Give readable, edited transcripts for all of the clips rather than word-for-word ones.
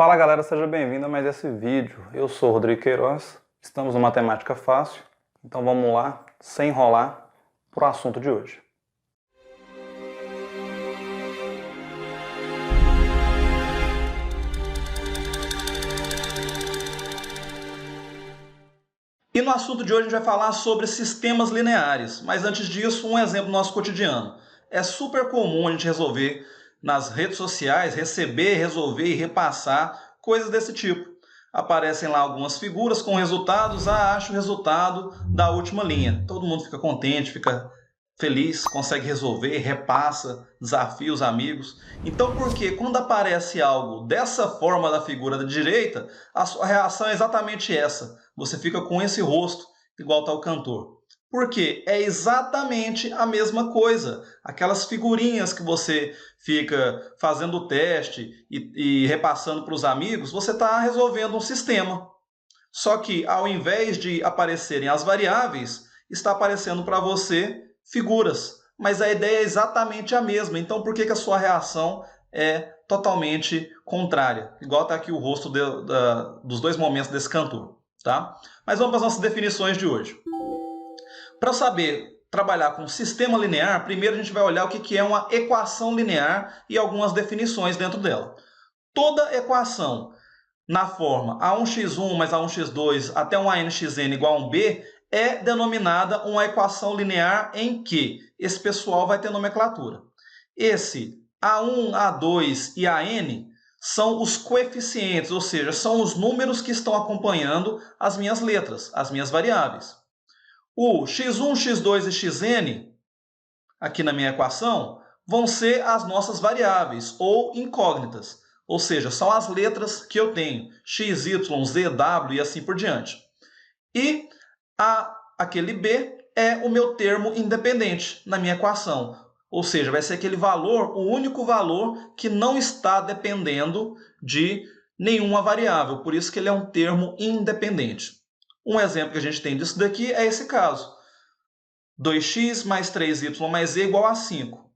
Fala galera, seja bem-vindo a mais esse vídeo. Eu sou o Rodrigo Queiroz, estamos no Matemática Fácil, então vamos lá, sem enrolar, para o assunto de hoje. E no assunto de hoje a gente vai falar sobre sistemas lineares, mas antes disso, um exemplo do nosso cotidiano. É super comum a gente resolver nas redes sociais, receber, resolver e repassar coisas desse tipo. Aparecem lá algumas figuras com resultados, acho o resultado da última linha. Todo mundo fica contente, fica feliz, consegue resolver, repassa, desafia os amigos. Então, porque quando aparece algo dessa forma da figura da direita, a sua reação é exatamente essa. Você fica com esse rosto, igual está o cantor. Porque é exatamente a mesma coisa. Aquelas figurinhas que você fica fazendo o teste e repassando para os amigos, você está resolvendo um sistema. Só que, ao invés de aparecerem as variáveis, está aparecendo para você figuras. Mas a ideia é exatamente a mesma. Então, por que a sua reação é totalmente contrária? Igual está aqui o rosto dos dois momentos desse cantor. Tá? Mas vamos para as nossas definições de hoje. Para saber trabalhar com sistema linear, primeiro a gente vai olhar o que é uma equação linear e algumas definições dentro dela. Toda equação na forma a1x1 mais a1x2 até um anxn igual a um b é denominada uma equação linear em que esse pessoal vai ter nomenclatura. Esse a1, a2 e an são os coeficientes, ou seja, são os números que estão acompanhando as minhas letras, as minhas variáveis. O x1, x2 e xn, aqui na minha equação, vão ser as nossas variáveis, ou incógnitas, ou seja, são as letras que eu tenho, x, y, z, w e assim por diante. E aquele b é o meu termo independente na minha equação, ou seja, vai ser aquele valor, o único valor que não está dependendo de nenhuma variável, por isso que ele é um termo independente. Um exemplo que a gente tem disso daqui é esse caso. 2x mais 3y mais z igual a 5.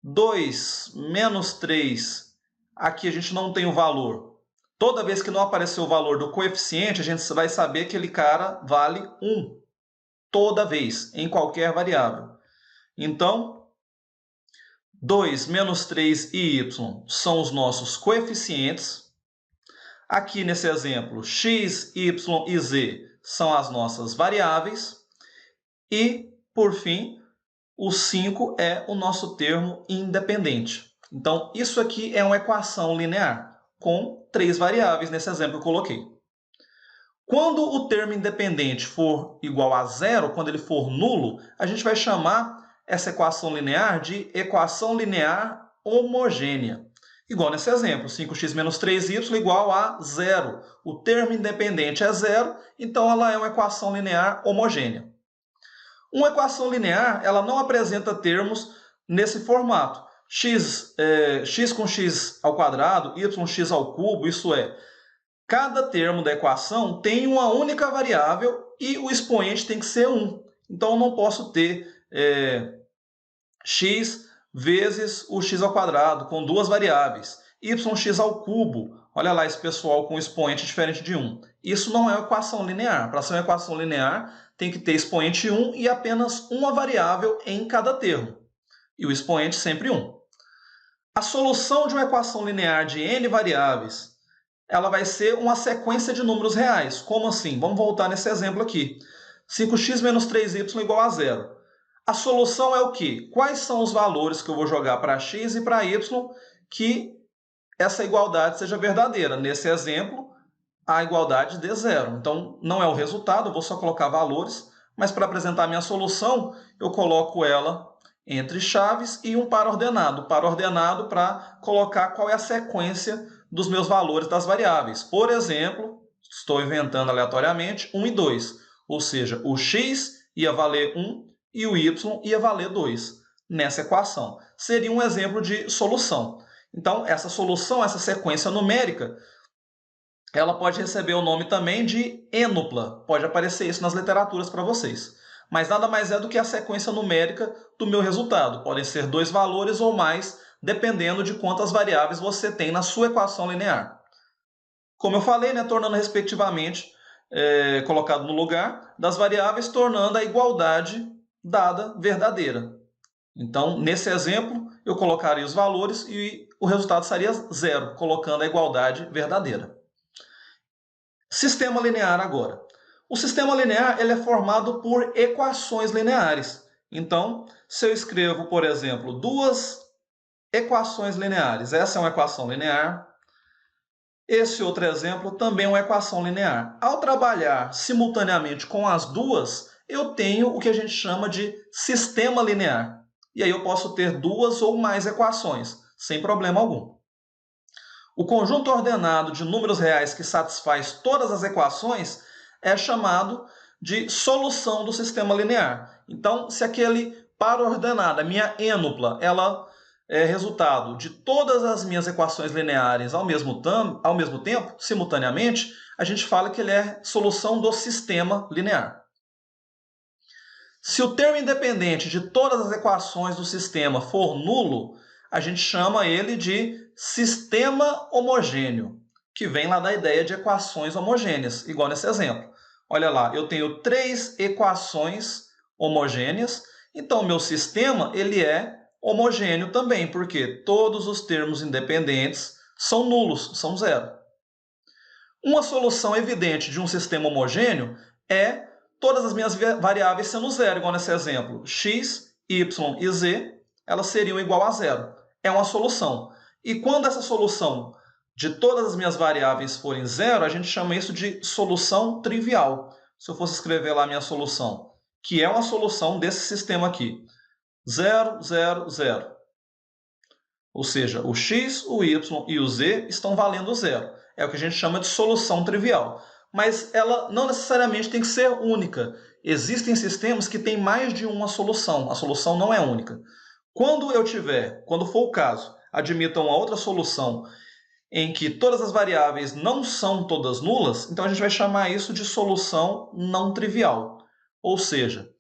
2 menos 3, aqui a gente não tem o valor. Toda vez que não aparecer o valor do coeficiente, a gente vai saber que aquele cara vale 1. Toda vez, em qualquer variável. Então, 2 menos 3 e y são os nossos coeficientes. Aqui nesse exemplo, x, y e z são as nossas variáveis. E, por fim, o 5 é o nosso termo independente. Então, isso aqui é uma equação linear, com 3 variáveis nesse exemplo que eu coloquei. Quando o termo independente for igual a zero, quando ele for nulo, a gente vai chamar essa equação linear de equação linear homogênea. Igual nesse exemplo, 5x menos 3y igual a zero. O termo independente é zero, então ela é uma equação linear homogênea. Uma equação linear ela não apresenta termos nesse formato. X com x ao quadrado, yx ao cubo, isso é, cada termo da equação tem uma única variável e o expoente tem que ser 1. Então, eu não posso ter x vezes o x ao quadrado, com duas variáveis. Yx ao cubo, olha lá esse pessoal com expoente diferente de 1. Isso não é uma equação linear. Para ser uma equação linear, tem que ter expoente 1 e apenas uma variável em cada termo. E o expoente sempre 1. A solução de uma equação linear de n variáveis, ela vai ser uma sequência de números reais. Como assim? Vamos voltar nesse exemplo aqui. 5x menos 3y igual a zero. A solução é o quê? Quais são os valores que eu vou jogar para x e para y que essa igualdade seja verdadeira? Nesse exemplo, a igualdade dê zero. Então, não é o resultado, eu vou só colocar valores, mas para apresentar a minha solução, eu coloco ela entre chaves e um par ordenado. Par ordenado para colocar qual é a sequência dos meus valores das variáveis. Por exemplo, estou inventando aleatoriamente 1 e 2. Ou seja, o x ia valer 1 e o y ia valer 2 nessa equação. Seria um exemplo de solução. Então, essa solução, essa sequência numérica, ela pode receber o nome também de ênupla. Pode aparecer isso nas literaturas para vocês. Mas nada mais é do que a sequência numérica do meu resultado. Podem ser 2 valores ou mais, dependendo de quantas variáveis você tem na sua equação linear. como eu falei, né, tornando respectivamente, colocado no lugar das variáveis, tornando a igualdade dada verdadeira. Então, nesse exemplo, eu colocaria os valores e o resultado seria 0, colocando a igualdade verdadeira. Sistema linear agora. O sistema linear ele é formado por equações lineares. Então, se eu escrevo, por exemplo, duas equações lineares, essa é uma equação linear, esse outro exemplo também é uma equação linear. Ao trabalhar simultaneamente com as duas, eu tenho o que a gente chama de sistema linear. E aí eu posso ter duas ou mais equações, sem problema algum. O conjunto ordenado de números reais que satisfaz todas as equações é chamado de solução do sistema linear. Então, se aquele par ordenado, a minha ênupla, ela é resultado de todas as minhas equações lineares ao mesmo tempo, simultaneamente, a gente fala que ele é solução do sistema linear. Se o termo independente de todas as equações do sistema for nulo, a gente chama ele de sistema homogêneo, que vem lá da ideia de equações homogêneas, igual nesse exemplo. Olha lá, eu tenho 3 equações homogêneas, então o meu sistema ele é homogêneo também, porque todos os termos independentes são nulos, são zero. Uma solução evidente de um sistema homogêneo é todas as minhas variáveis sendo zero, igual nesse exemplo. X, y e z, elas seriam igual a zero. É uma solução. E quando essa solução de todas as minhas variáveis forem zero, a gente chama isso de solução trivial. Se eu fosse escrever lá a minha solução, que é uma solução desse sistema aqui. 0, 0, 0. Ou seja, o x, o y e o z estão valendo zero. É o que a gente chama de solução trivial. Mas ela não necessariamente tem que ser única. Existem sistemas que têm mais de uma solução. A solução não é única. Quando for o caso, admita uma outra solução em que todas as variáveis não são todas nulas, então a gente vai chamar isso de solução não trivial. Ou seja,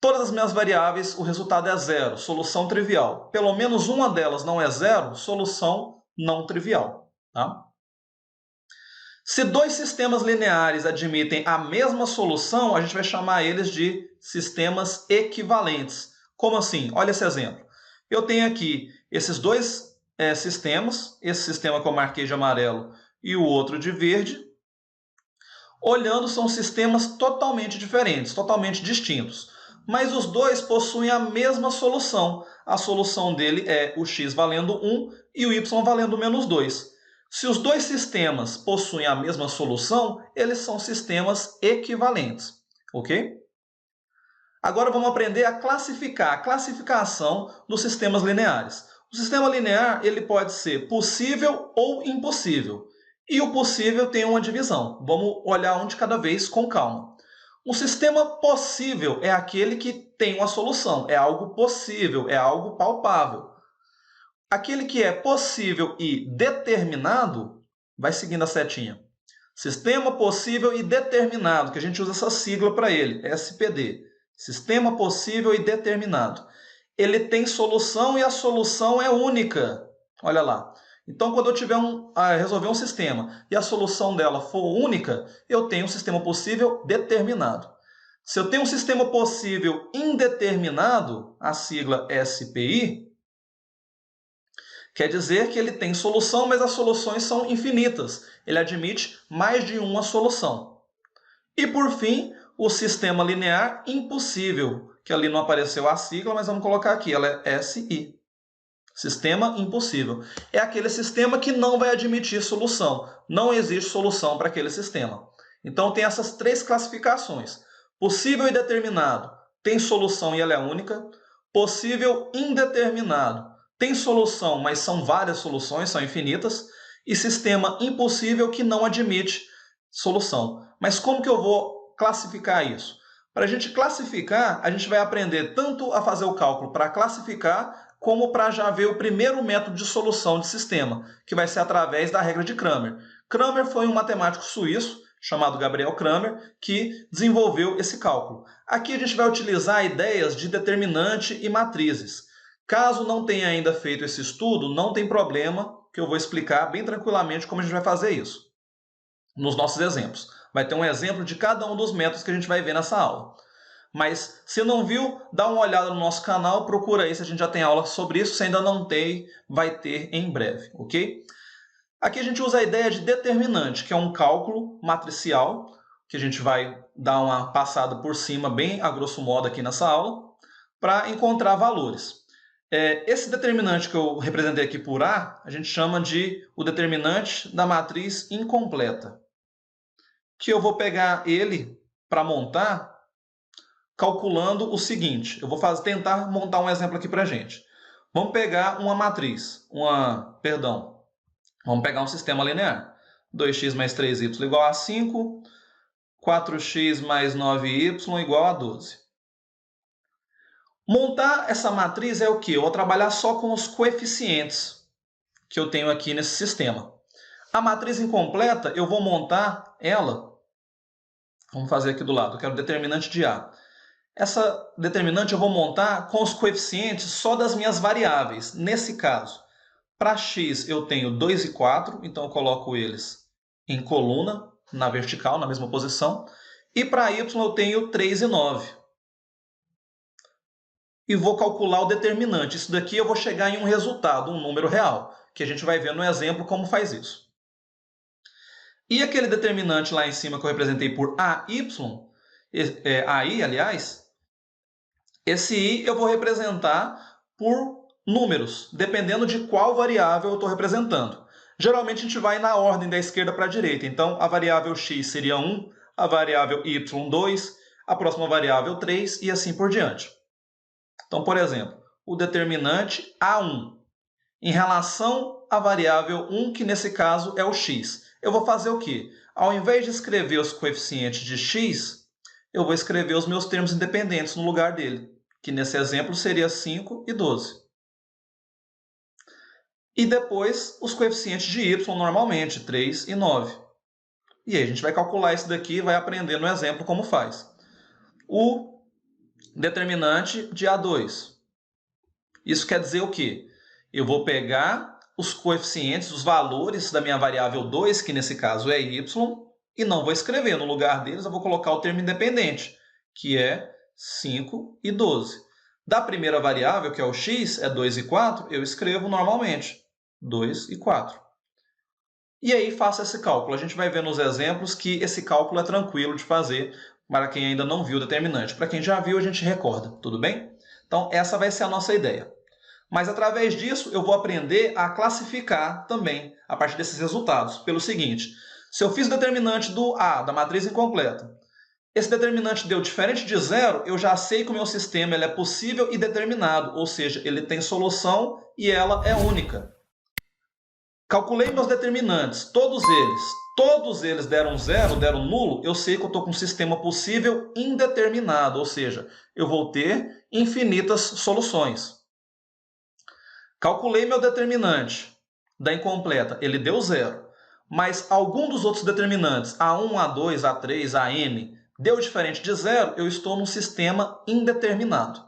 todas as minhas variáveis, o resultado é zero, solução trivial. Pelo menos uma delas não é zero, solução não trivial. Tá? Se dois sistemas lineares admitem a mesma solução, a gente vai chamar eles de sistemas equivalentes. Como assim? Olha esse exemplo. Eu tenho aqui esses dois sistemas, esse sistema que eu marquei de amarelo e o outro de verde. Olhando, são sistemas totalmente diferentes, totalmente distintos. Mas os dois possuem a mesma solução. A solução dele é o x valendo 1 e o y valendo menos 2. Se os dois sistemas possuem a mesma solução, eles são sistemas equivalentes. Ok? Agora vamos aprender a classificar, a classificação dos sistemas lineares. O sistema linear ele pode ser possível ou impossível. E o possível tem uma divisão. Vamos olhar um de cada vez com calma. Um sistema possível é aquele que tem uma solução, é algo possível, é algo palpável. Aquele que é possível e determinado, vai seguindo a setinha. Sistema possível e determinado, que a gente usa essa sigla para ele, SPD. Sistema possível e determinado. Ele tem solução e a solução é única. Olha lá. Então, quando eu tiver resolver um sistema e a solução dela for única, eu tenho um sistema possível determinado. Se eu tenho um sistema possível indeterminado, a sigla SPI, quer dizer que ele tem solução, mas as soluções são infinitas. Ele admite mais de uma solução. E, por fim, o sistema linear impossível, que ali não apareceu a sigla, mas vamos colocar aqui, ela é SI. Sistema impossível. É aquele sistema que não vai admitir solução. Não existe solução para aquele sistema. Então, tem essas três classificações. Possível e determinado tem solução e ela é única. Possível indeterminado tem solução, mas são várias soluções, são infinitas. E sistema impossível que não admite solução. Mas como que eu vou classificar isso? Para a gente classificar, a gente vai aprender tanto a fazer o cálculo para classificar, como para já ver o primeiro método de solução de sistema, que vai ser através da regra de Cramer. Cramer foi um matemático suíço, chamado Gabriel Cramer, que desenvolveu esse cálculo. Aqui a gente vai utilizar ideias de determinante e matrizes. Caso não tenha ainda feito esse estudo, não tem problema, que eu vou explicar bem tranquilamente como a gente vai fazer isso. nos nossos exemplos. Vai ter um exemplo de cada um dos métodos que a gente vai ver nessa aula. Mas se não viu, dá uma olhada no nosso canal, procura aí se a gente já tem aula sobre isso. Se ainda não tem, vai ter em breve, ok? Aqui a gente usa a ideia de determinante, que é um cálculo matricial, que a gente vai dar uma passada por cima, bem a grosso modo aqui nessa aula, para encontrar valores. Esse determinante que eu representei aqui por A, a gente chama de o determinante da matriz incompleta. Que eu vou pegar ele para montar calculando o seguinte. Eu vou tentar montar um exemplo aqui para a gente. Vamos pegar uma matriz, vamos pegar um sistema linear. 2x mais 3y igual a 5, 4x mais 9y igual a 12. Montar essa matriz é o quê? Eu vou trabalhar só com os coeficientes que eu tenho aqui nesse sistema. A matriz incompleta, eu vou montar ela. Vamos fazer aqui do lado, eu quero o determinante de A. Essa determinante eu vou montar com os coeficientes só das minhas variáveis. Nesse caso, para x eu tenho 2 e 4, então eu coloco eles em coluna, na vertical, na mesma posição. E para y eu tenho 3 e 9. E vou calcular o determinante. Isso daqui eu vou chegar em um resultado, um número real, que a gente vai ver no exemplo como faz isso. E aquele determinante lá em cima que eu representei por AY, AI, aliás, esse i eu vou representar por números, dependendo de qual variável eu estou representando. Geralmente a gente vai na ordem da esquerda para a direita. Então, a variável x seria 1, a variável y 2, a próxima variável 3 e assim por diante. Então, por exemplo, o determinante A1 em relação à variável 1, que nesse caso é o x. Eu vou fazer o quê? Ao invés de escrever os coeficientes de x, eu vou escrever os meus termos independentes no lugar dele, que nesse exemplo seria 5 e 12. E depois os coeficientes de y normalmente, 3 e 9. E aí a gente vai calcular isso daqui e vai aprender no exemplo como faz. O determinante de A2. Isso quer dizer o quê? Eu vou pegar os coeficientes, os valores da minha variável 2, que nesse caso é y, e não vou escrever. No lugar deles, eu vou colocar o termo independente, que é 5 e 12. Da primeira variável, que é o x, é 2 e 4, eu escrevo normalmente 2 e 4. E aí faço esse cálculo. A gente vai ver nos exemplos que esse cálculo é tranquilo de fazer para quem ainda não viu o determinante. Para quem já viu, a gente recorda, tudo bem? Então, essa vai ser a nossa ideia. Mas, através disso, eu vou aprender a classificar também, a partir desses resultados, pelo seguinte. Se eu fiz o determinante do A, da matriz incompleta, esse determinante deu diferente de zero, eu já sei que o meu sistema ele é possível e determinado, ou seja, ele tem solução e ela é única. Calculei meus determinantes, todos eles deram zero, deram nulo, eu sei que eu estou com um sistema possível indeterminado, ou seja, eu vou ter infinitas soluções. Calculei meu determinante da incompleta, ele deu zero, mas algum dos outros determinantes, A1, A2, A3, AN, deu diferente de zero, eu estou num sistema indeterminado.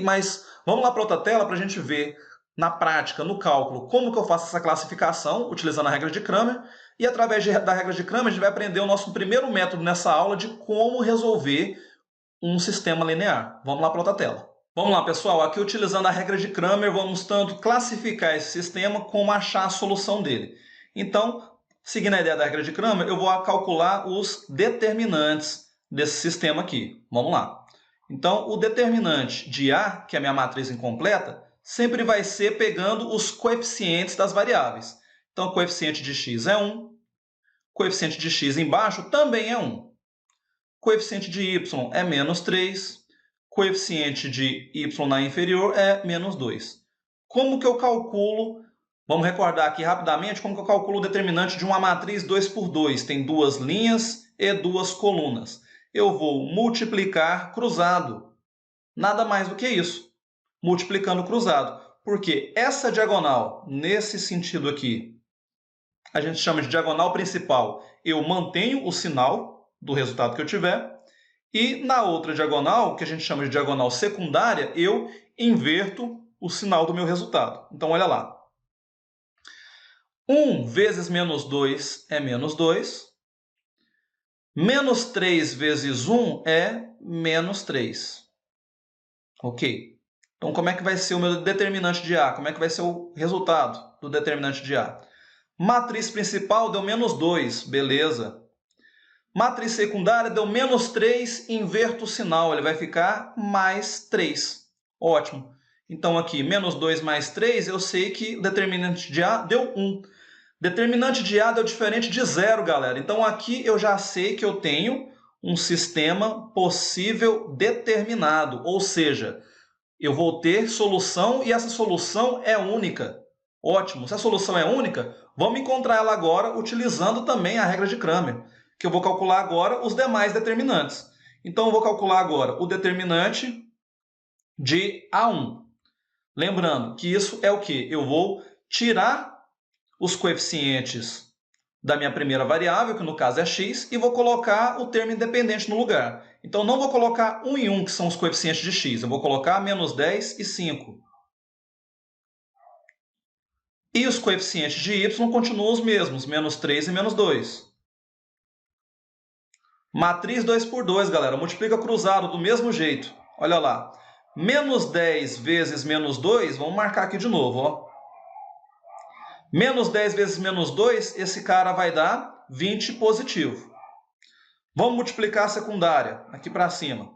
Mas vamos lá para outra tela para a gente ver na prática, no cálculo, como que eu faço essa classificação utilizando a regra de Cramer. E através da regra de Cramer, a gente vai aprender o nosso primeiro método nessa aula de como resolver um sistema linear. Vamos lá para outra tela. Vamos lá, pessoal. Aqui, utilizando a regra de Cramer, vamos tanto classificar esse sistema como achar a solução dele. Então, seguindo a ideia da regra de Cramer, eu vou calcular os determinantes desse sistema aqui. Vamos lá. Então, o determinante de A, que é a minha matriz incompleta, sempre vai ser pegando os coeficientes das variáveis. Então, o coeficiente de x é 1, coeficiente de x embaixo também é 1. Coeficiente de y é menos 3, coeficiente de y na inferior é menos 2. Como que eu calculo, vamos recordar aqui rapidamente, como que eu calculo o determinante de uma matriz 2 por 2? Tem duas linhas e duas colunas. Eu vou multiplicar cruzado. Nada mais do que isso. Multiplicando cruzado. Porque essa diagonal, nesse sentido aqui, a gente chama de diagonal principal. Eu mantenho o sinal do resultado que eu tiver. E na outra diagonal, que a gente chama de diagonal secundária, eu inverto o sinal do meu resultado. Então, olha lá. 1 vezes menos 2 é menos 2. Menos 3 vezes 1 é menos 3. Ok. Então, como é que vai ser o meu determinante de A? Como é que vai ser o resultado do determinante de A? Matriz principal deu menos 2, beleza. Matriz secundária deu menos 3, inverto o sinal, ele vai ficar mais 3. Ótimo. Então, aqui, menos 2 mais 3, eu sei que o determinante de A deu 1. Determinante de A deu diferente de zero, galera. Então, aqui eu já sei que eu tenho um sistema possível determinado. Ou seja, eu vou ter solução e essa solução é única. Ótimo. Se a solução é única, vamos encontrar ela agora utilizando também a regra de Cramer, que eu vou calcular agora os demais determinantes. Então, eu vou calcular agora o determinante de A1. Lembrando que isso é o quê? Eu vou tirar os coeficientes da minha primeira variável, que no caso é x, e vou colocar o termo independente no lugar. Então, não vou colocar 1 e 1, que são os coeficientes de x. Eu vou colocar menos 10 e 5. E os coeficientes de y continuam os mesmos, menos 3 e menos 2. Matriz 2 por 2, galera. Multiplica cruzado do mesmo jeito. Olha lá. Menos 10 vezes menos 2, vamos marcar aqui de novo, ó. Menos 10 vezes menos 2, esse cara vai dar 20 positivo. Vamos multiplicar a secundária, aqui para cima.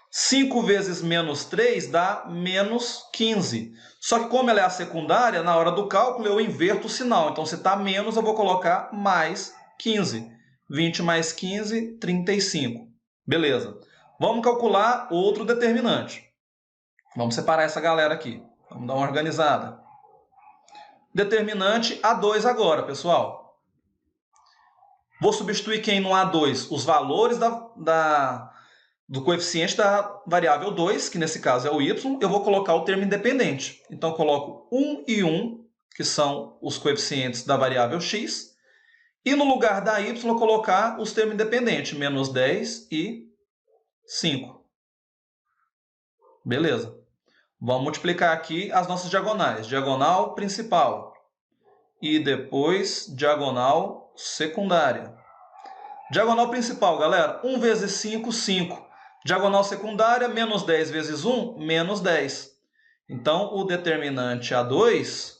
5 vezes menos 3 dá menos 15. Só que como ela é a secundária, na hora do cálculo eu inverto o sinal. Então, se está menos, eu vou colocar mais 15. 20 mais 15, 35. Beleza. Vamos calcular outro determinante. Vamos separar essa galera aqui. Vamos dar uma organizada. Determinante A2 agora, pessoal. Vou substituir quem no A2? Os valores do coeficiente da variável 2, que nesse caso é o y, eu vou colocar o termo independente. Então, eu coloco 1 e 1, que são os coeficientes da variável x, e no lugar da y, eu colocar os termos independentes, menos 10 e 5. Beleza. Vamos multiplicar aqui as nossas diagonais. Diagonal principal e depois diagonal secundária. Diagonal principal, galera, 1 vezes 5, 5. Diagonal secundária, menos 10 vezes 1, menos 10. Então, o determinante A2,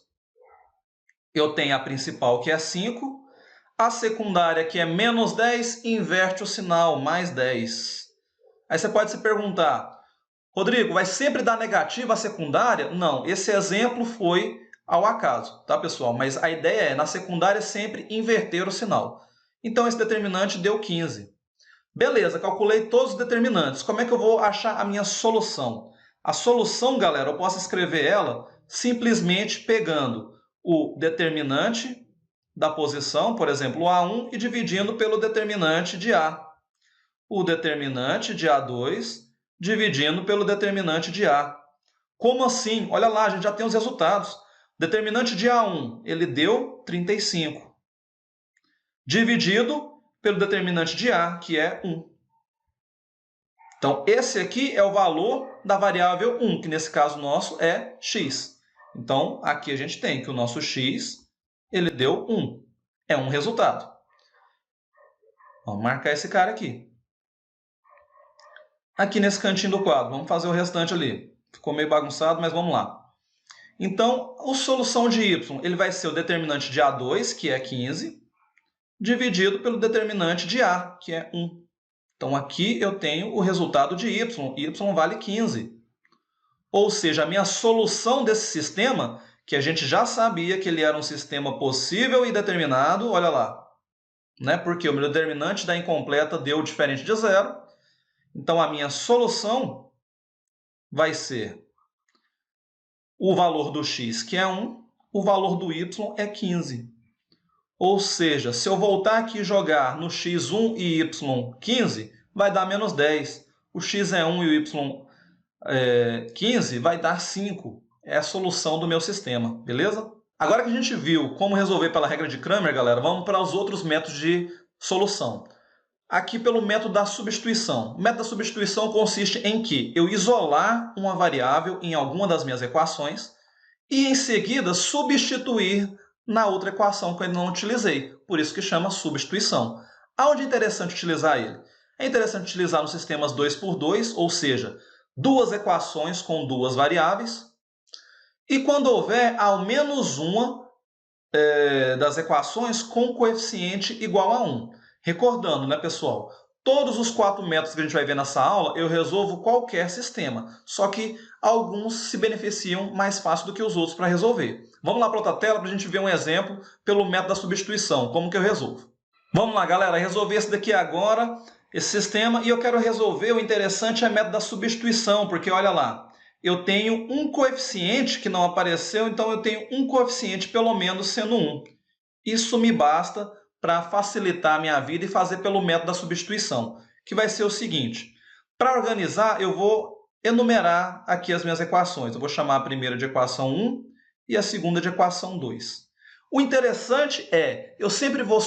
eu tenho a principal, que é 5. A secundária, que é menos 10, inverte o sinal, mais 10. Aí você pode se perguntar, Rodrigo, vai sempre dar negativa a secundária? Não, esse exemplo foi ao acaso, tá, pessoal? Mas a ideia é, na secundária, sempre inverter o sinal. Então, esse determinante deu 15. Beleza, calculei todos os determinantes. Como é que eu vou achar a minha solução? A solução, galera, eu posso escrever ela simplesmente pegando o determinante da posição, por exemplo, o A1, e dividindo pelo determinante de A. O determinante de A2 dividindo pelo determinante de A. Como assim? Olha lá, a gente já tem os resultados. Determinante de A1, ele deu 35. Dividido pelo determinante de A, que é 1. Então, esse aqui é o valor da variável 1, que nesse caso nosso é x. Então, aqui a gente tem que o nosso x, ele deu 1. É um resultado. Vamos marcar esse cara aqui. Aqui nesse cantinho do quadro, vamos fazer o restante ali. Ficou meio bagunçado, mas vamos lá. Então, a solução de y, ele vai ser o determinante de A2, que é 15, dividido pelo determinante de A, que é 1. Então, aqui eu tenho o resultado de y. Y vale 15. Ou seja, a minha solução desse sistema, que a gente já sabia que ele era um sistema possível e determinado, olha lá. Né? Porque o meu determinante da incompleta deu diferente de zero. Então, a minha solução vai ser o valor do x, que é 1, o valor do y é 15. Ou seja, se eu voltar aqui e jogar no x1 e y 15, vai dar menos 10. O x é 1 e o y 15 vai dar 5. É a solução do meu sistema, beleza? Agora que a gente viu como resolver pela regra de Cramer, galera, vamos para os outros métodos de solução. Aqui pelo método da substituição. O método da substituição consiste em que eu isolar uma variável em alguma das minhas equações e, em seguida, substituir na outra equação que eu ainda não utilizei. Por isso que chama substituição. Aonde é interessante utilizar ele? É interessante utilizar nos sistemas 2x2, ou seja, duas equações com duas variáveis. E quando houver ao menos uma das equações com coeficiente igual a 1. Recordando, né, pessoal? Todos os 4 métodos que a gente vai ver nessa aula, eu resolvo qualquer sistema. Só que alguns se beneficiam mais fácil do que os outros para resolver. Vamos lá para outra tela para a gente ver um exemplo pelo método da substituição. Como que eu resolvo? Vamos lá, galera. Resolver esse daqui agora, esse sistema. E eu quero resolver, o interessante é o método da substituição, porque olha lá. Eu tenho um coeficiente que não apareceu, então eu tenho um coeficiente pelo menos sendo 1. Isso me basta para facilitar a minha vida e fazer pelo método da substituição, que vai ser o seguinte. Para organizar, eu vou enumerar aqui as minhas equações. Eu vou chamar a primeira de equação 1 e a segunda de equação 2. O interessante é, eu sempre vou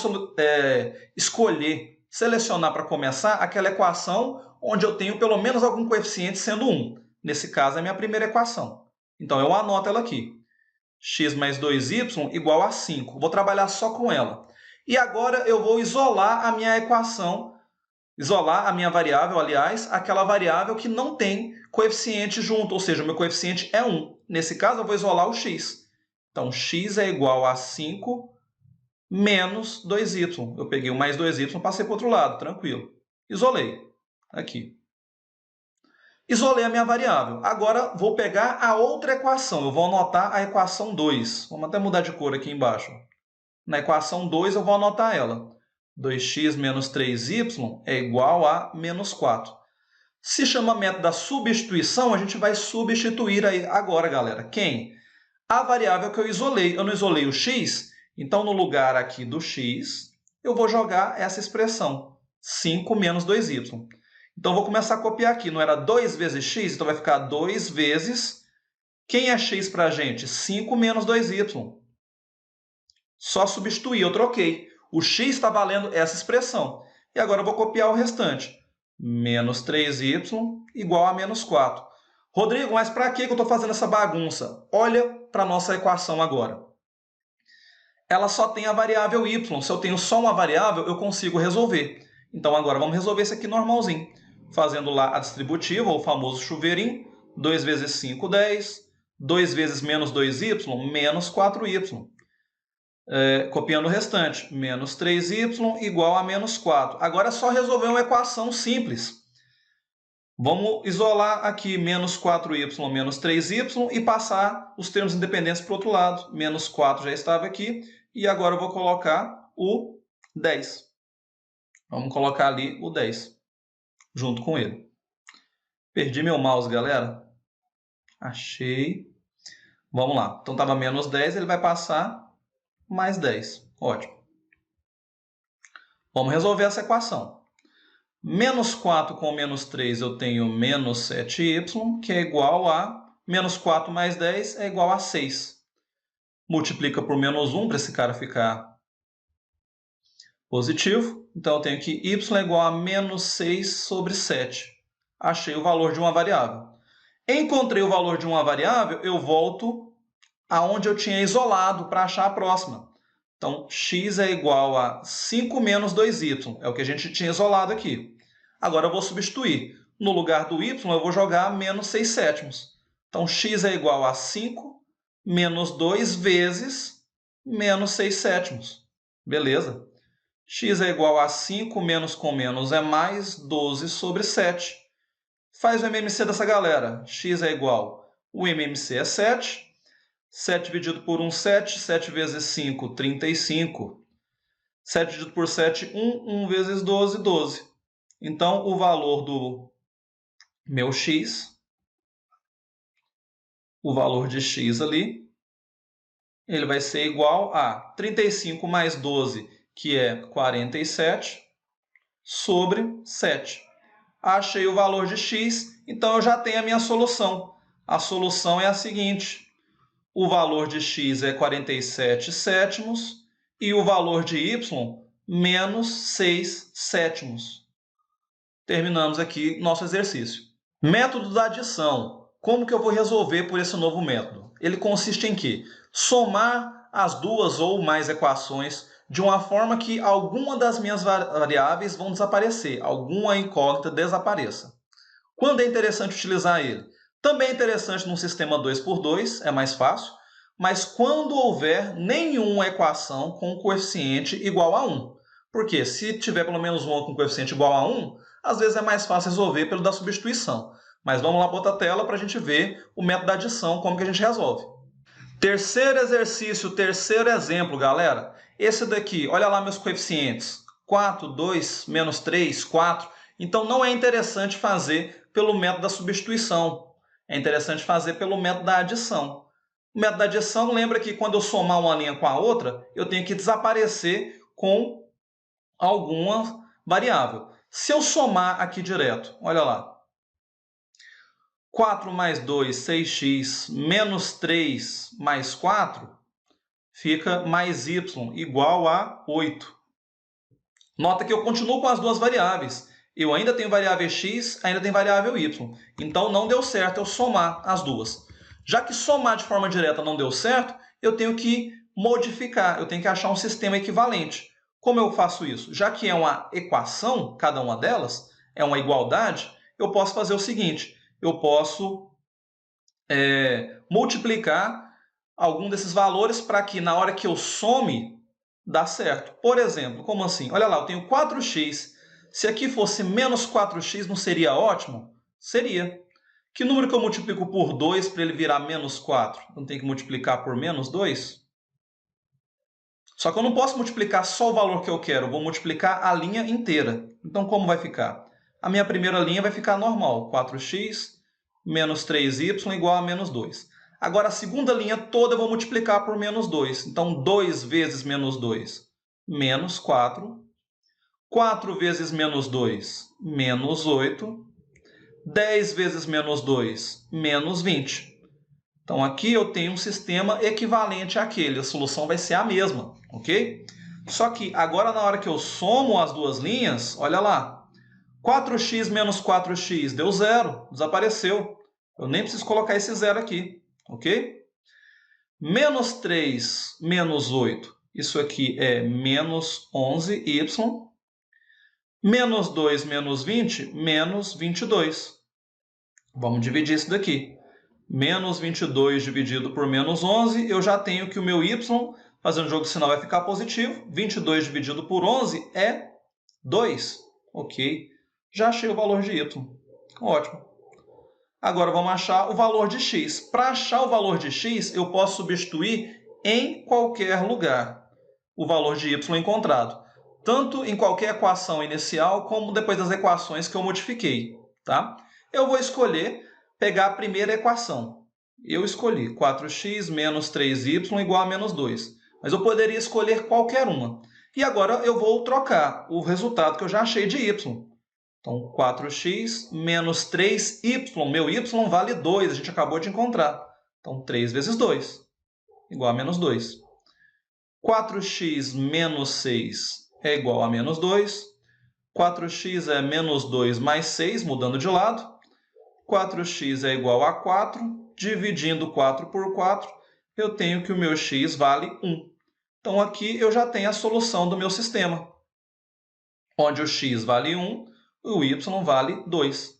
selecionar para começar aquela equação onde eu tenho pelo menos algum coeficiente sendo 1. Nesse caso, é a minha primeira equação. Então, eu anoto ela aqui. X mais 2y igual a 5. Vou trabalhar só com ela. E agora eu vou isolar a minha equação, isolar a minha variável, aliás, aquela variável que não tem coeficiente junto, ou seja, o meu coeficiente é 1. Nesse caso, eu vou isolar o x. Então, x é igual a 5 menos 2y. Eu peguei o mais 2y e passei para o outro lado, tranquilo. Isolei. Aqui. Isolei a minha variável. Agora, vou pegar a outra equação. Eu vou anotar a equação 2. Vamos até mudar de cor aqui embaixo. Na equação 2, eu vou anotar ela. 2x menos 3y é igual a menos 4. Se chama método da substituição, a gente vai substituir aí agora, galera. Quem? A variável que eu isolei. Eu não isolei o x, então no lugar aqui do x, eu vou jogar essa expressão. 5 menos 2y. Então, vou começar a copiar aqui. Não era 2 vezes x? Então, vai ficar 2 vezes... Quem é x para a gente? 5 menos 2y. Só substituir, eu troquei. O x está valendo essa expressão. E agora eu vou copiar o restante. Menos 3y igual a menos 4. Rodrigo, mas para que eu estou fazendo essa bagunça? Olha para a nossa equação agora. Ela só tem a variável y. Se eu tenho só uma variável, eu consigo resolver. Então, agora vamos resolver isso aqui normalzinho. Fazendo lá a distributiva, o famoso chuveirinho. 2 vezes 5, 10. 2 vezes menos 2y, menos 4y. Copiando o restante. Menos 3y igual a menos 4. Agora é só resolver uma equação simples. Vamos isolar aqui menos 4y menos 3y e passar os termos independentes para o outro lado. Menos 4 já estava aqui. E agora eu vou colocar o 10. Vamos colocar ali o 10. Junto com ele. Perdi meu mouse, galera. Achei. Vamos lá. Então, estava menos 10, ele vai passar mais 10. Ótimo. Vamos resolver essa equação. Menos 4 com menos 3, eu tenho menos 7y, que é igual a... Menos 4 mais 10 é igual a 6. Multiplica por menos 1 para esse cara ficar positivo. Então, eu tenho que y é igual a menos 6 sobre 7. Achei o valor de uma variável. Encontrei o valor de uma variável, eu volto aonde eu tinha isolado para achar a próxima. Então, x é igual a 5 menos 2y. É o que a gente tinha isolado aqui. Agora, eu vou substituir. No lugar do y, eu vou jogar menos 6 sétimos. Então, x é igual a 5 menos 2 vezes menos 6 sétimos. Beleza? X é igual a 5 menos com menos é mais 12 sobre 7. Faz o MMC dessa galera. X é igual, o MMC é 7. 7 dividido por 1, 7. 7 vezes 5, 35. 7 dividido por 7, 1. 1 vezes 12, 12. Então, o valor do meu x, o valor de x ali, ele vai ser igual a 35 mais 12, que é 47, sobre 7. Achei o valor de x, então eu já tenho a minha solução. A solução é a seguinte. O valor de x é 47 sétimos e o valor de y, menos 6 sétimos. Terminamos aqui nosso exercício. Método da adição. Como que eu vou resolver por esse novo método? Ele consiste em quê? Somar as duas ou mais equações de uma forma que alguma das minhas variáveis vão desaparecer, alguma incógnita desapareça. Quando é interessante utilizar ele? Também é interessante num sistema 2x2, é mais fácil, mas quando houver nenhuma equação com coeficiente igual a 1. Porque se tiver pelo menos uma com coeficiente igual a 1, às vezes é mais fácil resolver pelo da substituição. Mas vamos lá para outra tela para a gente ver o método da adição, como que a gente resolve. Terceiro exercício, terceiro exemplo, galera. Esse daqui, olha lá meus coeficientes. 4, 2, menos 3, 4. Então não é interessante fazer pelo método da substituição. É interessante fazer pelo método da adição. O método da adição lembra que quando eu somar uma linha com a outra, eu tenho que desaparecer com alguma variável. Se eu somar aqui direto, olha lá. 4 mais 2, 6x, menos 3 mais 4, fica mais y, igual a 8. Nota que eu continuo com as duas variáveis. Eu ainda tenho variável x, ainda tenho variável y. Então não deu certo eu somar as duas. Já que somar de forma direta não deu certo, eu tenho que modificar, eu tenho que achar um sistema equivalente. Como eu faço isso? Já que é uma equação, cada uma delas, é uma igualdade, eu posso fazer o seguinte. Eu posso multiplicar algum desses valores para que na hora que eu some, dá certo. Por exemplo, como assim? Olha lá, eu tenho 4x. Se aqui fosse menos 4x, não seria ótimo? Seria. Que número que eu multiplico por 2 para ele virar menos 4? Não tem que multiplicar por menos 2? Só que eu não posso multiplicar só o valor que eu quero, eu vou multiplicar a linha inteira. Então, como vai ficar? A minha primeira linha vai ficar normal, 4x menos 3y igual a menos 2. Agora, a segunda linha toda eu vou multiplicar por menos 2. Então, 2 vezes menos 2, menos 4. 4 vezes menos 2, menos 8. 10 vezes menos 2, menos 20. Então, aqui eu tenho um sistema equivalente àquele. A solução vai ser a mesma, ok? Só que agora, na hora que eu somo as duas linhas, olha lá. 4x menos 4x deu zero, desapareceu. Eu nem preciso colocar esse zero aqui, ok? Menos 3 menos 8, isso aqui é menos 11y. Menos 2 menos 20, menos 22. Vamos dividir isso daqui. Menos 22 dividido por menos 11, eu já tenho que o meu y, fazendo jogo de sinal, vai ficar positivo. 22 dividido por 11 é 2. Ok. Já achei o valor de y. Ótimo. Agora vamos achar o valor de x. Para achar o valor de x, eu posso substituir em qualquer lugar o valor de y encontrado. Tanto em qualquer equação inicial, como depois das equações que eu modifiquei. Tá? Eu vou escolher pegar a primeira equação. Eu escolhi 4x menos 3y igual a menos 2. Mas eu poderia escolher qualquer uma. E agora eu vou trocar o resultado que eu já achei de y. Então, 4x menos 3y. Meu y vale 2, a gente acabou de encontrar. Então, 3 vezes 2 igual a menos 2. 4x menos 6 é igual a menos 2. 4x é menos 2 mais 6, mudando de lado. 4x é igual a 4. Dividindo 4 por 4, eu tenho que o meu x vale 1. Então, aqui eu já tenho a solução do meu sistema, onde o x vale 1 e o y vale 2.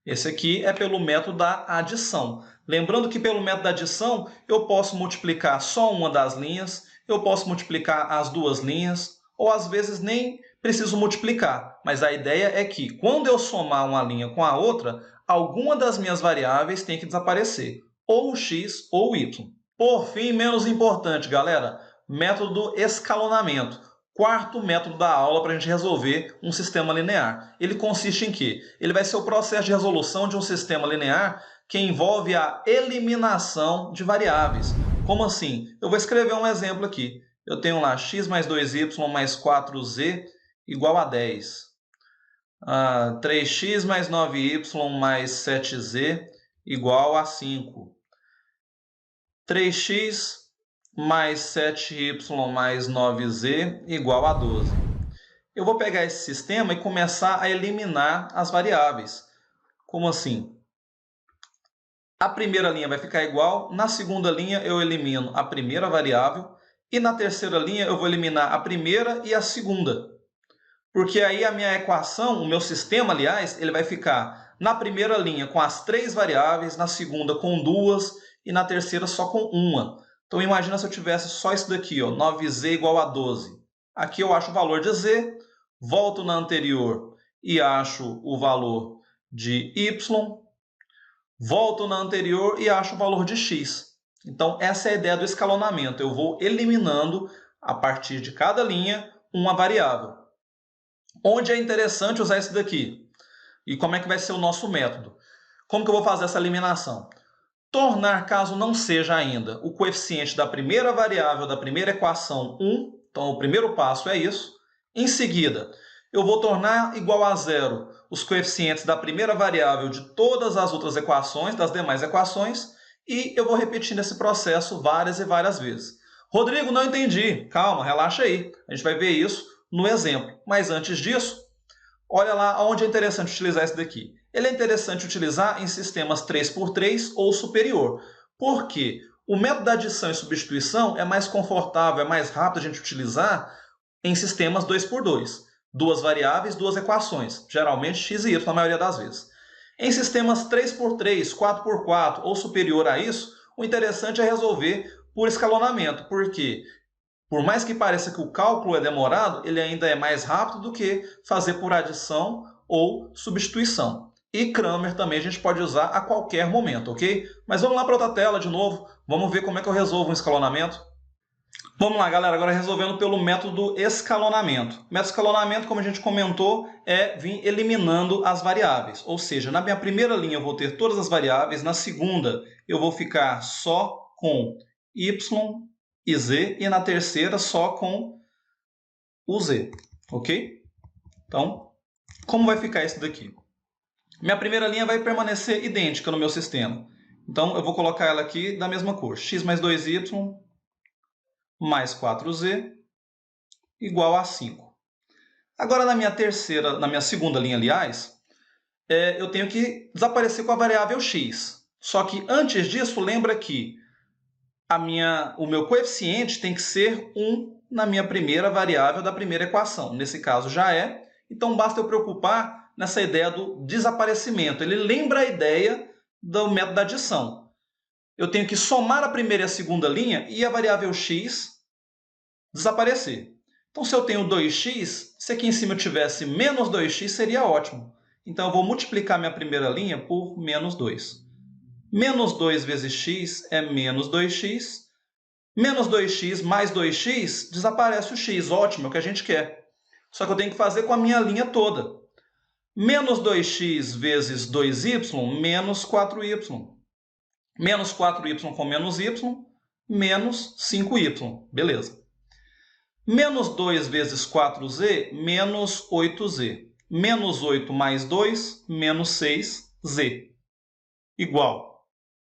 Esse aqui é pelo método da adição. Lembrando que pelo método da adição, eu posso multiplicar só uma das linhas, eu posso multiplicar as duas linhas, ou às vezes nem preciso multiplicar. Mas a ideia é que, quando eu somar uma linha com a outra, alguma das minhas variáveis tem que desaparecer, ou o x ou o y. Por fim, menos importante, galera, método do escalonamento. Quarto método da aula para a gente resolver um sistema linear. Ele consiste em quê? Ele vai ser o processo de resolução de um sistema linear que envolve a eliminação de variáveis. Como assim? Eu vou escrever um exemplo aqui. Eu tenho lá x mais 2y mais 4z igual a 10. 3x mais 9y mais 7z igual a 5. 3x mais 7y mais 9z igual a 12. Eu vou pegar esse sistema e começar a eliminar as variáveis. Como assim? A primeira linha vai ficar igual. Na segunda linha, eu elimino a primeira variável E na terceira linha eu vou eliminar a primeira e a segunda. Porque aí a minha equação, o meu sistema, aliás, ele vai ficar na primeira linha com as 3 variáveis, na segunda com 2 e na terceira só com 1. Então imagina se eu tivesse só isso daqui, ó, 9z igual a 12. Aqui eu acho o valor de z, volto na anterior e acho o valor de y, volto na anterior e acho o valor de x. Então essa é a ideia do escalonamento. Eu vou eliminando, a partir de cada linha, uma variável. Onde é interessante usar isso daqui? E como é que vai ser o nosso método? Como que eu vou fazer essa eliminação? Tornar, caso não seja ainda, o coeficiente da primeira variável da primeira equação 1. Então, o primeiro passo é isso. Em seguida, eu vou tornar igual a zero os coeficientes da primeira variável de todas as outras equações, das demais equações, e eu vou repetindo esse processo várias e várias vezes. Rodrigo, não entendi. Calma, relaxa aí. A gente vai ver isso no exemplo. Mas antes disso, olha lá onde é interessante utilizar esse daqui. Ele é interessante utilizar em sistemas 3x3 ou superior. Por quê? O método da adição e substituição é mais confortável, é mais rápido a gente utilizar em sistemas 2x2. 2 variáveis, 2 equações. Geralmente x e y na maioria das vezes. Em sistemas 3x3, 4x4 ou superior a isso, o interessante é resolver por escalonamento. Por quê? Por mais que pareça que o cálculo é demorado, ele ainda é mais rápido do que fazer por adição ou substituição. E Cramer também a gente pode usar a qualquer momento, ok? Mas vamos lá para outra tela de novo. Vamos ver como é que eu resolvo um escalonamento. Vamos lá, galera. Agora resolvendo pelo método escalonamento. O método escalonamento, como a gente comentou, é vir eliminando as variáveis. Ou seja, na minha primeira linha eu vou ter todas as variáveis. Na segunda eu vou ficar só com y e z, e na terceira só com o z, ok? Então, como vai ficar isso daqui? Minha primeira linha vai permanecer idêntica no meu sistema. Então, eu vou colocar ela aqui da mesma cor. X mais 2y mais 4z igual a 5. Agora, na minha segunda linha, aliás, eu tenho que desaparecer com a variável x. Só que, antes disso, lembra que o meu coeficiente tem que ser 1 na minha primeira variável da primeira equação. Nesse caso já é. Então basta eu preocupar nessa ideia do desaparecimento. Ele lembra a ideia do método da adição. Eu tenho que somar a primeira e a segunda linha e a variável x desaparecer. Então se eu tenho 2x, se aqui em cima eu tivesse menos 2x, seria ótimo. Então eu vou multiplicar minha primeira linha por menos 2. Menos 2 vezes x é menos 2x. Menos 2x mais 2x, desaparece o x. Ótimo, é o que a gente quer. Só que eu tenho que fazer com a minha linha toda. Menos 2x vezes 2y, menos 4y. Menos 4y com menos y, menos 5y. Beleza. Menos 2 vezes 4z, menos 8z. Menos 8 mais 2, menos 6z. Igual.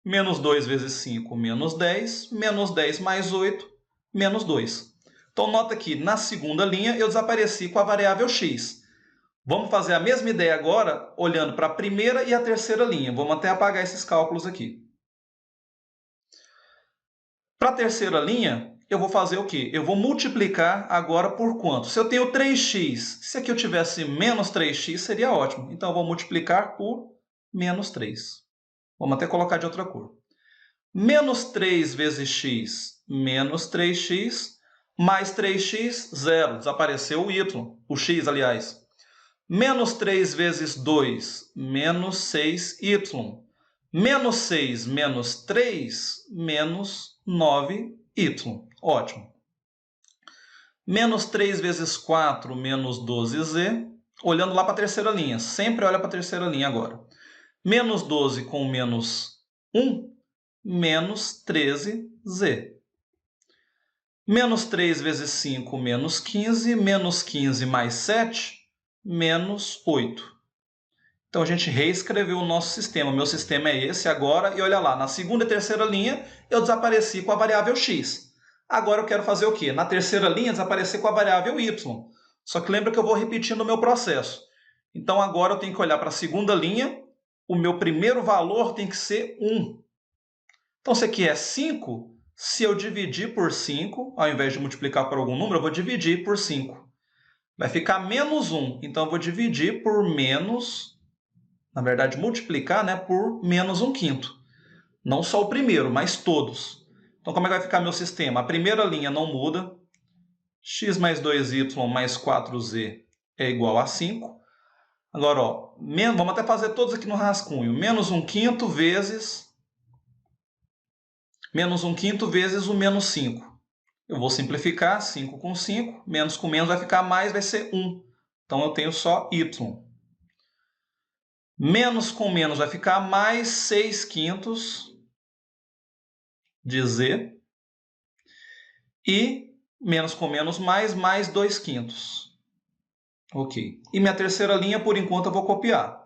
Menos 2 vezes 5, menos 10. Menos 10 mais 8, menos 2. Então, nota que na segunda linha eu desapareci com a variável x. Vamos fazer a mesma ideia agora, olhando para a primeira e a terceira linha. Vamos até apagar esses cálculos aqui. Para a terceira linha, eu vou fazer o quê? Eu vou multiplicar agora por quanto? Se eu tenho 3x, se aqui eu tivesse menos 3x, seria ótimo. Então, eu vou multiplicar por menos 3. Vamos até colocar de outra cor. Menos 3 vezes x, menos 3x, mais 3x, 0. Desapareceu o y, o x, aliás. Menos 3 vezes 2, menos 6y. Menos 6 menos 3, menos 9y. Ótimo. Menos 3 vezes 4, menos 12z. Olhando lá para a terceira linha. Sempre olha para a terceira linha agora. Menos 12 com menos 1, menos 13z. Menos 3 vezes 5, menos 15. Menos 15 mais 7, menos 8. Então, a gente reescreveu o nosso sistema. O meu sistema é esse agora. E olha lá, na segunda e terceira linha, eu desapareci com a variável x. Agora, eu quero fazer o quê? Na terceira linha, desaparecer com a variável y. Só que lembra que eu vou repetindo o meu processo. Então, agora eu tenho que olhar para a segunda linha. O meu primeiro valor tem que ser 1. Então, se aqui é 5, Se eu dividir por 5, ao invés de multiplicar por algum número, eu vou dividir por 5. Vai ficar menos 1. Então, eu vou dividir por menos... Na verdade, multiplicar, né, por menos 1/5. Não só o primeiro, mas todos. Então, como é que vai ficar meu sistema? A primeira linha não muda. X mais 2y mais 4z é igual a 5. Agora, ó, vamos até fazer todos aqui no rascunho. Menos 1/5 vezes... Menos 1/5 vezes o menos 5. Eu vou simplificar, 5 com 5. Menos com menos vai ficar mais, vai ser 1. Então, eu tenho só y. Menos com menos vai ficar mais 6/5 de z. E menos com menos mais 2/5. Ok. E minha terceira linha, por enquanto, eu vou copiar.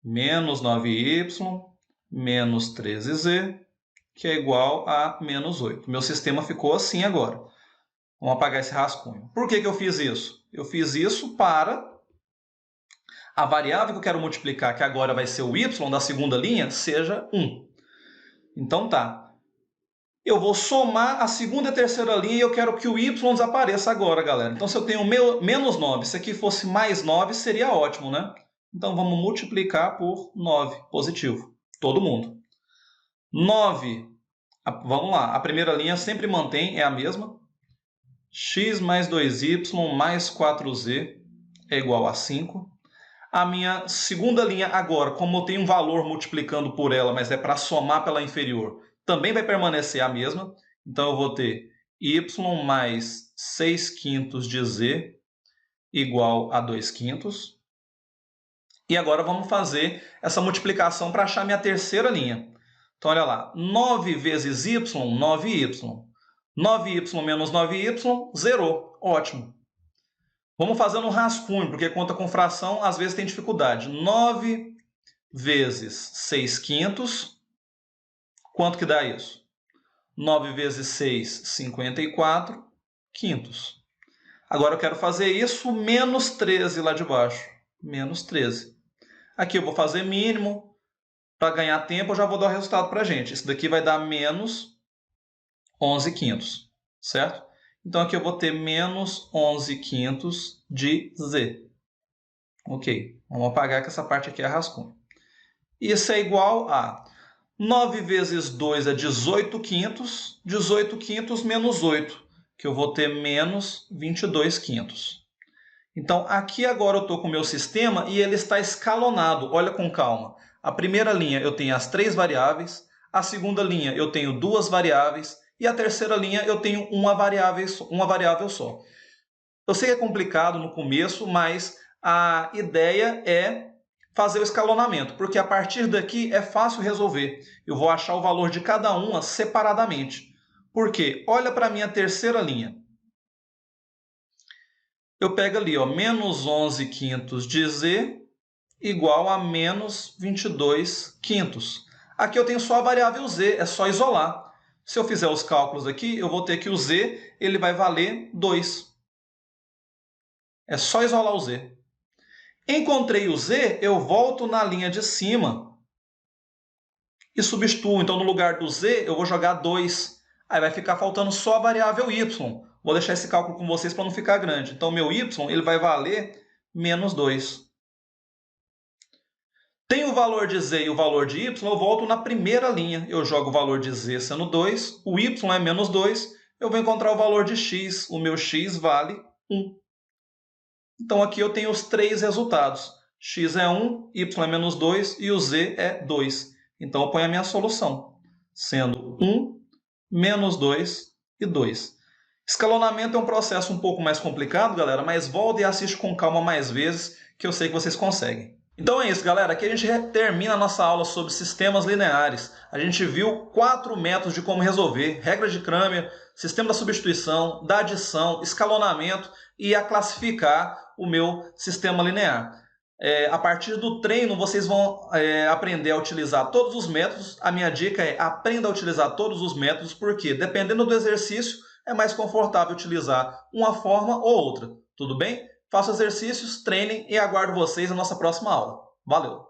Menos 9y menos 13z, que é igual a menos 8. Meu sistema ficou assim agora. Vamos apagar esse rascunho. Por que eu fiz isso? Eu fiz isso para a variável que eu quero multiplicar, que agora vai ser o y da segunda linha, seja 1. Então tá. Eu vou somar a segunda e a terceira linha e eu quero que o y desapareça agora, galera. Então, se eu tenho menos 9, se aqui fosse mais 9, seria ótimo, né? Então, vamos multiplicar por 9, positivo. Todo mundo. 9, vamos lá, a primeira linha sempre mantém, é a mesma. X mais 2y mais 4z é igual a 5. A minha segunda linha agora, como eu tenho um valor multiplicando por ela, mas é para somar pela inferior, também vai permanecer a mesma. Então, eu vou ter y mais 6/5 de z igual a 2/5. E agora vamos fazer essa multiplicação para achar minha terceira linha. Então, olha lá. 9 vezes y, 9y. 9y menos 9y, zerou. Ótimo. Vamos fazer no rascunho, porque conta com fração, às vezes tem dificuldade. 9 vezes 6/5. Quanto que dá isso? 9 vezes 6, 54 quintos. Agora eu quero fazer isso menos 13 lá de baixo. Menos 13. Aqui eu vou fazer mínimo. Para ganhar tempo, eu já vou dar o resultado para a gente. Isso daqui vai dar menos 11 quintos. Certo? Então, aqui eu vou ter menos 11 quintos de z. Ok. Vamos apagar que essa parte aqui é rascunho. Isso é igual a 9 vezes 2 é 18 quintos. 18 quintos menos 8, que eu vou ter menos 22 quintos. Então, aqui agora eu estou com o meu sistema e ele está escalonado. Olha com calma. A primeira linha eu tenho as 3 variáveis. A segunda linha eu tenho 2 variáveis. E a terceira linha eu tenho uma variável só. Eu sei que é complicado no começo, mas a ideia é fazer o escalonamento, porque a partir daqui é fácil resolver. Eu vou achar o valor de cada uma separadamente. Por quê? Olha para a minha terceira linha. Eu pego ali, ó, menos 11 quintos de z igual a menos 22 quintos. Aqui eu tenho só a variável z, é só isolar. Se eu fizer os cálculos aqui, eu vou ter que o z ele vai valer 2. É só isolar o z. Encontrei o z, eu volto na linha de cima e substituo. Então, no lugar do z, eu vou jogar 2. Aí vai ficar faltando só a variável y. Vou deixar esse cálculo com vocês para não ficar grande. Então, meu y ele vai valer menos 2. Tem o valor de z e o valor de y, eu volto na primeira linha. Eu jogo o valor de z sendo 2, o y é menos 2, eu vou encontrar o valor de x. O meu x vale 1. Então, aqui eu tenho os 3 resultados. X é 1, y é menos 2 e o z é 2. Então, eu ponho a minha solução, sendo 1, menos 2 e 2. Escalonamento é um processo um pouco mais complicado, galera, mas volta e assiste com calma mais vezes, que eu sei que vocês conseguem. Então é isso, galera. Aqui a gente termina a nossa aula sobre sistemas lineares. A gente viu 4 métodos de como resolver: regra de Cramer, sistema da substituição, da adição, escalonamento e a classificar o meu sistema linear. A partir do treino, vocês vão aprender a utilizar todos os métodos. A minha dica é aprenda a utilizar todos os métodos, porque dependendo do exercício, é mais confortável utilizar uma forma ou outra. Tudo bem? Façam exercícios, treinem e aguardo vocês na nossa próxima aula. Valeu!